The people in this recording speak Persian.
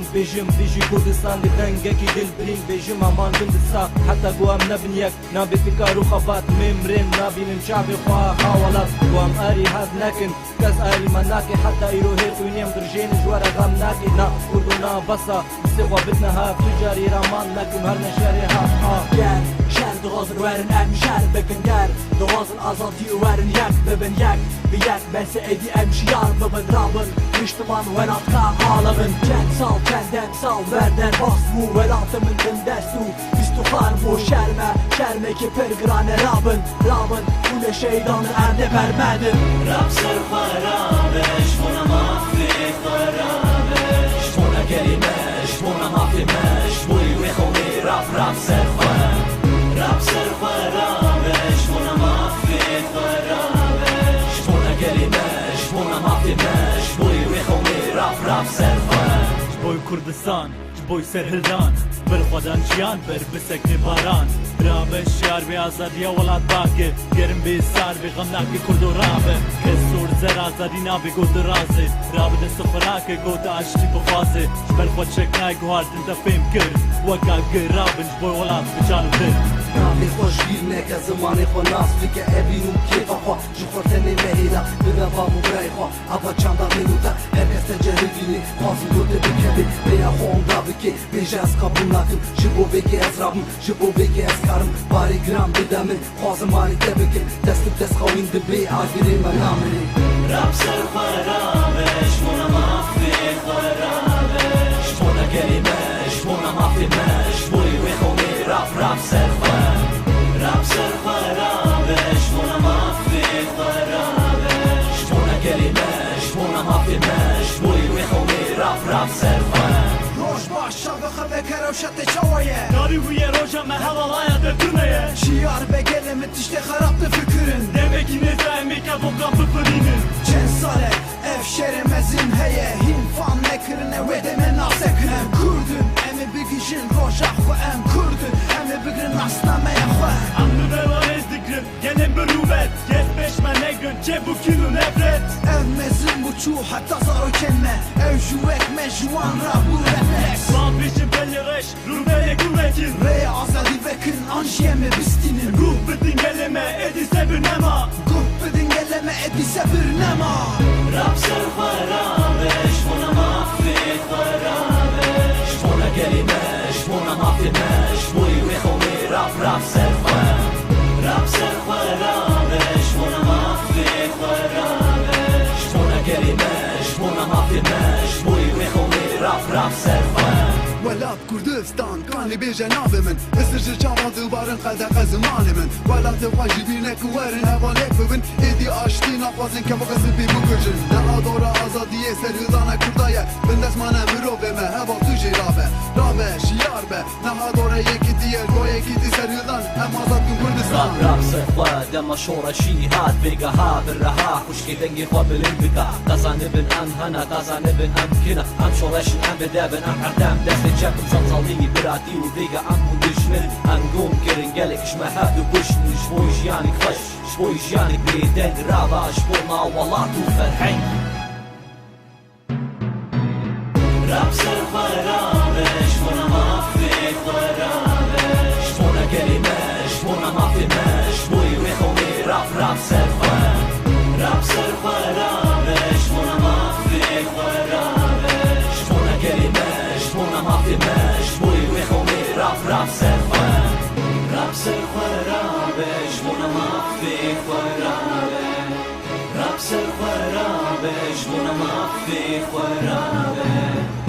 برین بجم بیجی کردستان دنگکی دل برین بجم امان بندسا حتی گوام نبن یک نابی فکر و خفات ممرن نابینم شعبی خواه خاولات گوام آری هاد نکن کس آری مناکی حتی ایرو هیر قوینیم درجین جوار غم ناکی نا کردونا بسا بسیقوا بدنها تجاری رامان نکن هر نشاری ها گل شهر دوازن ورن ام شهر بکن گر دوازن آزادی ورن یک ببن یک به یک بس ایدی ام شیار ببن رابن پشتمان ولات کار عالمن چند سال چندم سال وردن باسمو ولاتمن دندستو بیستو خارمو شرمه که پرگرانه رابن اون شیطان ارده برمدن رب سر خرابش مونا مافی خرابش مونا کلمش مونا مافی مش بوی وی خونی رب سر خرابش مونا مافی خرابش مونا کلمش مونا مافی مش بوی وی خونی رب سر بوی کردستان بوی سرهلدان بالخودان جیان بر بسکنی باران رابش شیار بی آزادی ولاد باکه گرم بی سار بی غمناکی کرد و رابه کسور زر آزادی نابی گود رازه رابه دست خلاکه گود آشتی بخوازه جبر خود شکنای گواردن تا فهم کرد وکا گرابن جبوی ولاد بجانو در نابی خوشگیر نکه زمانی خو ناس بگه ابینو کیفا خوا جخورتنی مهیلا ببن بامو برای خوا اوا چاندا منوتا herkes tecerrübini Fazıl göte bükedi veya honda büke Beje az kabul nakım Jibo beke az rabım Jibo beke az karım Bari gram bidemin Fazıl mani tebeke Destek des kavin dibi Agiri menamini Rab ser kharabesh Mona mafi kharabesh Mona kelimesh Mona mafi mesh Boy ve khoni Rab ser kharabesh Mona mafi kharabesh Mona kelimesh Mona mafi mesh Boy ve khoni Rab ser روش باش شاق خبه کروشت چاویه داری وی روژا مهوالaya dökürmeye شیار بگله متشت خرابت فکرن demek ki ne zahmi ki bu kapı pırinin چند ساله اف شرمزین هیه هین فان نکرنه و دمه ناسکنم کردن امی بگیشن روژا خو ام کردن امی بگرن asname خو Anlı ve var ezdikrim gene bürüvet Gezbeşme ne gün çebu kilo nefret ev mezin bu çuğ hatta zaro kelme ev juvek mejuan rabu refleks Sağ peşin belli reş rübeye kuvvetin Reye azadi vekin anjiyeme bistinin Ruh bidin gelime edise bir nema Guh bidin geleme edise bir nema Rab ser kharabesh Mona mafi kharabesh Mona kelimesh Mona mafi mesh Boy ve khoni Rab ser kharabesh Mona mafi kharabesh Mona kelimesh Mona mafi mesh Boy ve khoni Rab ser ولات كردستان كان لي بيجا نابي من استرجل شامل دوبارن خلدق زماني من ولات واجبينك وارن هوالك ببن ايدي اشتي نافازن كما قصد بي بكرجن لا دورا ازادية سرهدانا كردايا بندس مانا مروبه ما هوا تجي رابه شيار به نها دورا يكي ديال بو يكي دي سرهدان هم ازاد كن كردستان راب ser خوا مشهور شي هات بيجا ها بالرها خوشكي دنگي خوا بالانبكا قزاني بن ام هنا قزاني بن ام كنا ام شورشن ام بدابن ام حردام دست چکم سالزالی براتی و دیگه ام دشمن ام گم کرن گلک شمهد و بشن شبوی جیانک خش شبوی جیانک بیدن رابا شبونا والات و فرحین راب سر خرابش مونا مافی خرابش مونا کلمش مونا مافی مش بوی و خونی راب سر خرابش مونا مافی خرابش مونا کلمش مونا مافی مش بوی و خونی راب سر خرابش مونا مافی خرابش راب سر خرابش مونا مافی خرابش